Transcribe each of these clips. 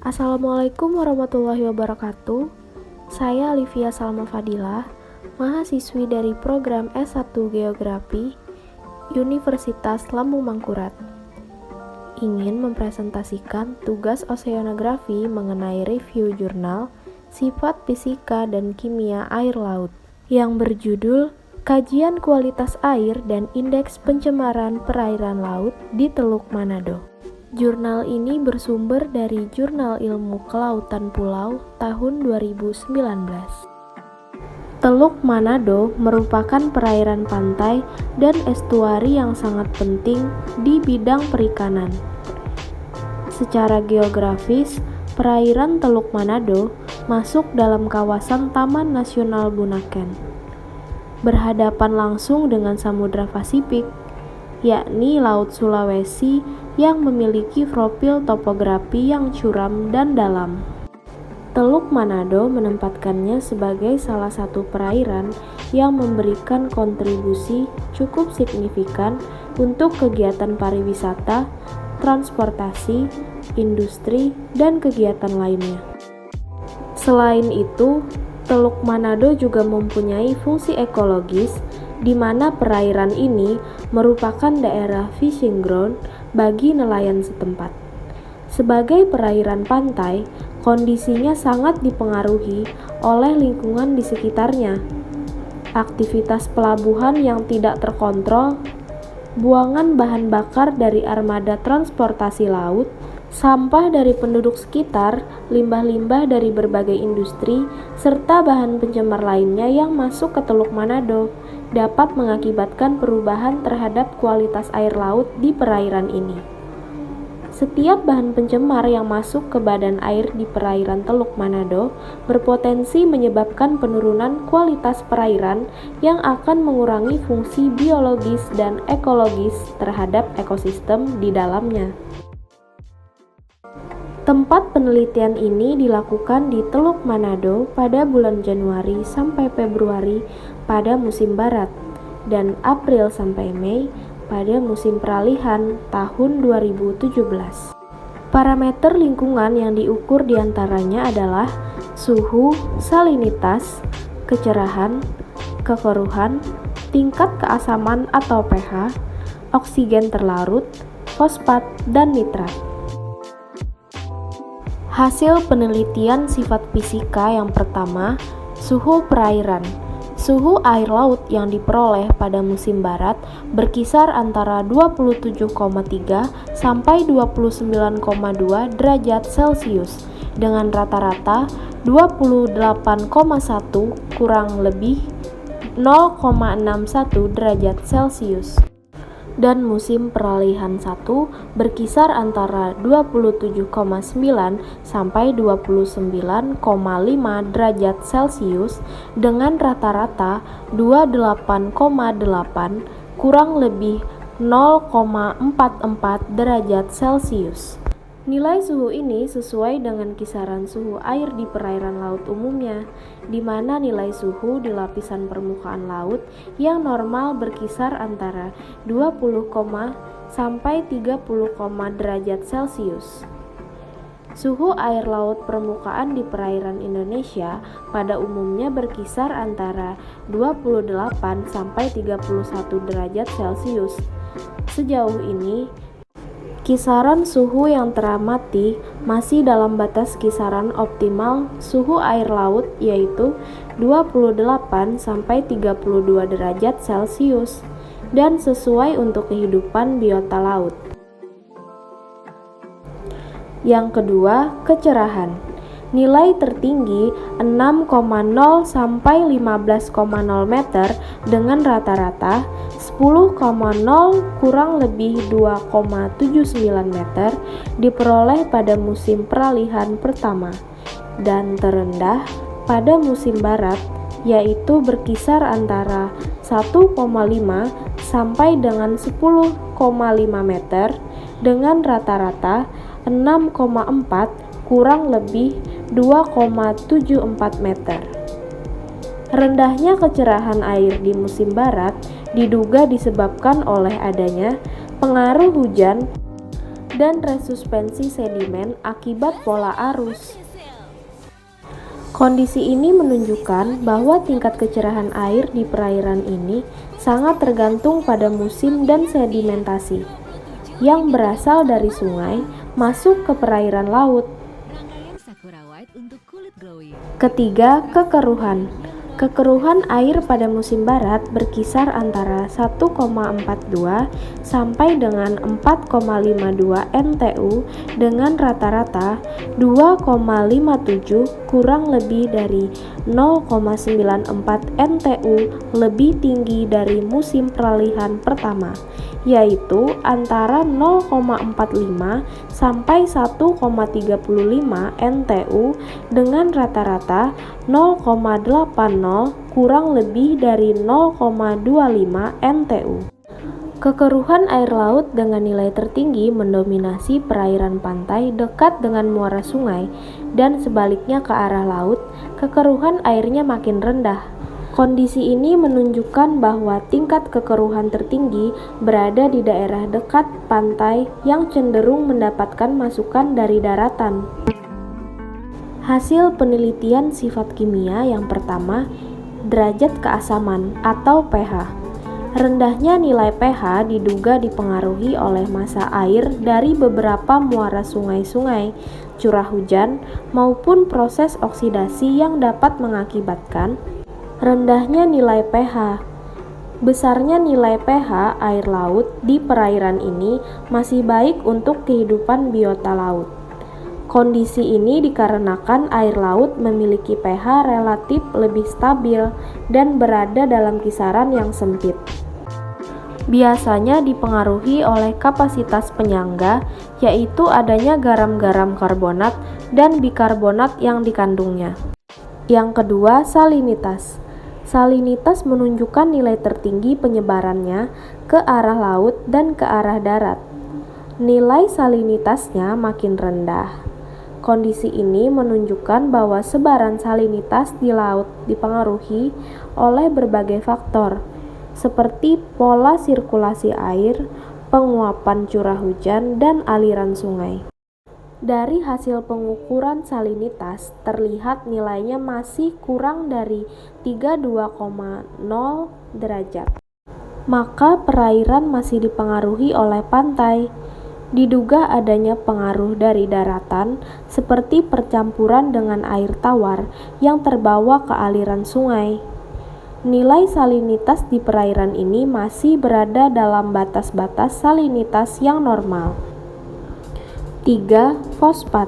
Assalamualaikum warahmatullahi wabarakatuh. Saya Olivia Salma Fadilah, mahasiswi dari program S1 Geografi Universitas Lambung Mangkurat. Ingin mempresentasikan tugas oseanografi mengenai review jurnal Sifat Fisika dan Kimia Air Laut yang berjudul Kajian Kualitas Air dan Indeks Pencemaran Perairan Laut di Teluk Manado. Jurnal ini bersumber dari Jurnal Ilmu Kelautan Pulau tahun 2019. Teluk Manado merupakan perairan pantai dan estuari yang sangat penting di bidang perikanan. Secara geografis, perairan Teluk Manado masuk dalam kawasan Taman Nasional Bunaken, berhadapan langsung dengan Samudra Pasifik, yakni Laut Sulawesi yang memiliki profil topografi yang curam dan dalam. Teluk Manado menempatkannya sebagai salah satu perairan yang memberikan kontribusi cukup signifikan untuk kegiatan pariwisata, transportasi, industri, dan kegiatan lainnya. Selain itu, Teluk Manado juga mempunyai fungsi ekologis di mana perairan ini merupakan daerah fishing ground bagi nelayan setempat. Sebagai perairan pantai, kondisinya sangat dipengaruhi oleh lingkungan di sekitarnya. Aktivitas pelabuhan yang tidak terkontrol, buangan bahan bakar dari armada transportasi laut, sampah dari penduduk sekitar, limbah-limbah dari berbagai industri, serta bahan pencemar lainnya yang masuk ke Teluk Manado dapat mengakibatkan perubahan terhadap kualitas air laut di perairan ini. Setiap bahan pencemar yang masuk ke badan air di perairan Teluk Manado berpotensi menyebabkan penurunan kualitas perairan yang akan mengurangi fungsi biologis dan ekologis terhadap ekosistem di dalamnya. Tempat penelitian ini dilakukan di Teluk Manado pada bulan Januari sampai Februari pada musim barat dan April sampai Mei pada musim peralihan tahun 2017. Parameter lingkungan yang diukur diantaranya adalah suhu, salinitas, kecerahan, kekeruhan, tingkat keasaman atau pH, oksigen terlarut, fosfat, dan nitrat. Hasil penelitian sifat fisika yang pertama, suhu perairan. Suhu air laut yang diperoleh pada musim barat berkisar antara 27,3 sampai 29,2 derajat Celcius dengan rata-rata 28,1 kurang lebih 0,61 derajat Celcius. Dan musim peralihan 1 berkisar antara 27,9 sampai 29,5 derajat Celcius dengan rata-rata 28,8 kurang lebih 0,44 derajat Celcius. Nilai suhu ini sesuai dengan kisaran suhu air di perairan laut umumnya, di mana nilai suhu di lapisan permukaan laut yang normal berkisar antara 20, sampai 30, derajat Celcius. Suhu air laut permukaan di perairan Indonesia pada umumnya berkisar antara 28 sampai 31 derajat Celcius. Sejauh ini, kisaran suhu yang teramati masih dalam batas kisaran optimal suhu air laut yaitu 28 sampai 32 derajat Celcius dan sesuai untuk kehidupan biota laut. Yang kedua, kecerahan. Nilai tertinggi 6,0 sampai 15,0 meter dengan rata-rata 10,0 kurang lebih 2,79 meter diperoleh pada musim peralihan pertama dan terendah pada musim barat yaitu berkisar antara 1,5 sampai dengan 10,5 meter dengan rata-rata 6,4 kurang lebih 2,74 meter. Rendahnya kecerahan air di musim barat diduga disebabkan oleh adanya pengaruh hujan dan resuspensi sedimen akibat pola arus. Kondisi ini menunjukkan bahwa tingkat kecerahan air di perairan ini sangat tergantung pada musim dan sedimentasi yang berasal dari sungai masuk ke perairan laut. Ketiga, kekeruhan. Kekeruhan air pada musim barat berkisar antara 1,42 sampai dengan 4,52 NTU dengan rata-rata 2,57 kurang lebih dari 0,94 NTU lebih tinggi dari musim peralihan pertama, yaitu antara 0,45 sampai 1,35 NTU dengan rata-rata 0,80 kurang lebih dari 0,25 NTU. Kekeruhan air laut dengan nilai tertinggi mendominasi perairan pantai dekat dengan muara sungai dan sebaliknya ke arah laut, kekeruhan airnya makin rendah. Kondisi ini menunjukkan bahwa tingkat kekeruhan tertinggi berada di daerah dekat pantai yang cenderung mendapatkan masukan dari daratan. Hasil penelitian sifat kimia yang pertama, derajat keasaman atau pH. Rendahnya nilai pH diduga dipengaruhi oleh massa air dari beberapa muara sungai-sungai, curah hujan, maupun proses oksidasi yang dapat mengakibatkan rendahnya nilai pH. Besarnya nilai pH air laut di perairan ini masih baik untuk kehidupan biota laut. Kondisi ini dikarenakan air laut memiliki pH relatif lebih stabil dan berada dalam kisaran yang sempit. Biasanya dipengaruhi oleh kapasitas penyangga, yaitu adanya garam-garam karbonat dan bikarbonat yang dikandungnya. Yang kedua, salinitas. Salinitas menunjukkan nilai tertinggi penyebarannya ke arah laut dan ke arah darat. Nilai salinitasnya makin rendah. Kondisi ini menunjukkan bahwa sebaran salinitas di laut dipengaruhi oleh berbagai faktor, seperti pola sirkulasi air, penguapan curah hujan, dan aliran sungai. Dari hasil pengukuran salinitas, terlihat nilainya masih kurang dari 32,0 derajat. Maka perairan masih dipengaruhi oleh pantai. Diduga adanya pengaruh dari daratan seperti percampuran dengan air tawar yang terbawa ke aliran sungai. Nilai salinitas di perairan ini masih berada dalam batas-batas salinitas yang normal. 3. Fosfat.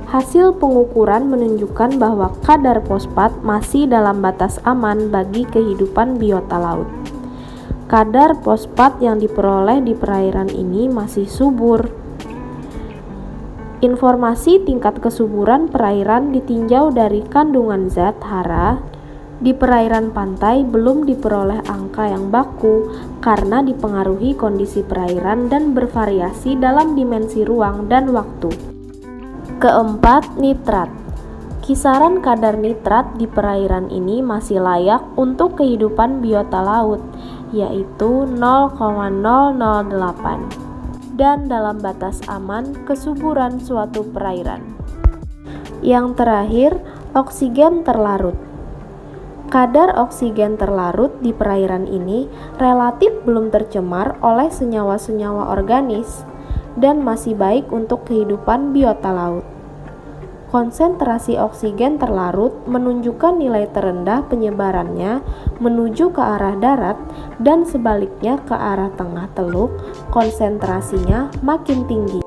Hasil pengukuran menunjukkan bahwa kadar fosfat masih dalam batas aman bagi kehidupan biota laut. Kadar fosfat yang diperoleh di perairan ini masih subur. Informasi tingkat kesuburan perairan ditinjau dari kandungan zat hara. Di perairan pantai belum diperoleh angka yang baku karena dipengaruhi kondisi perairan dan bervariasi dalam dimensi ruang dan waktu. Keempat, nitrat. Kisaran kadar nitrat di perairan ini masih layak untuk kehidupan biota laut, yaitu 0,008 dan dalam batas aman kesuburan suatu perairan. Yang terakhir, oksigen terlarut. Kadar oksigen terlarut di perairan ini relatif belum tercemar oleh senyawa-senyawa organis dan masih baik untuk kehidupan biota laut. Konsentrasi oksigen terlarut menunjukkan nilai terendah penyebarannya menuju ke arah darat dan sebaliknya ke arah tengah teluk, konsentrasinya makin tinggi.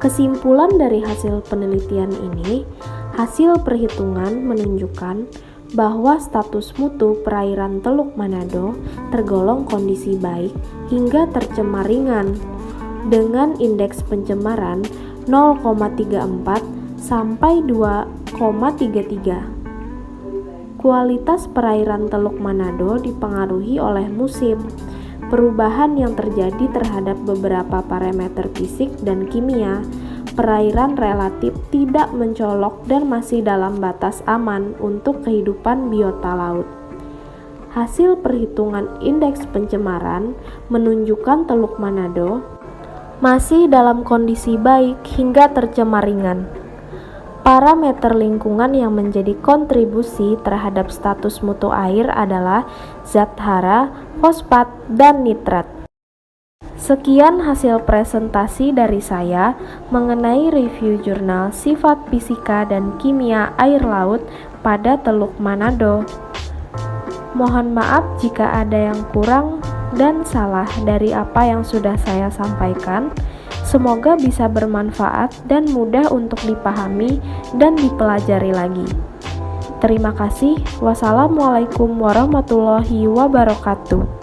Kesimpulan dari hasil penelitian ini, hasil perhitungan menunjukkan bahwa status mutu perairan Teluk Manado tergolong kondisi baik hingga tercemar ringan dengan indeks pencemaran 0,34 sampai 2,33. Kualitas perairan Teluk Manado dipengaruhi oleh musim, perubahan yang terjadi terhadap beberapa parameter fisik dan kimia. Perairan relatif tidak mencolok dan masih dalam batas aman untuk kehidupan biota laut. Hasil perhitungan indeks pencemaran menunjukkan Teluk Manado masih dalam kondisi baik hingga tercemar ringan. Parameter lingkungan yang menjadi kontribusi terhadap status mutu air adalah zat hara, fosfat, dan nitrat. Sekian hasil presentasi dari saya mengenai review jurnal Sifat Fisika dan Kimia Air Laut pada Teluk Manado. Mohon maaf jika ada yang kurang dan salah dari apa yang sudah saya sampaikan. Semoga bisa bermanfaat dan mudah untuk dipahami dan dipelajari lagi. Terima kasih. Wassalamualaikum warahmatullahi wabarakatuh.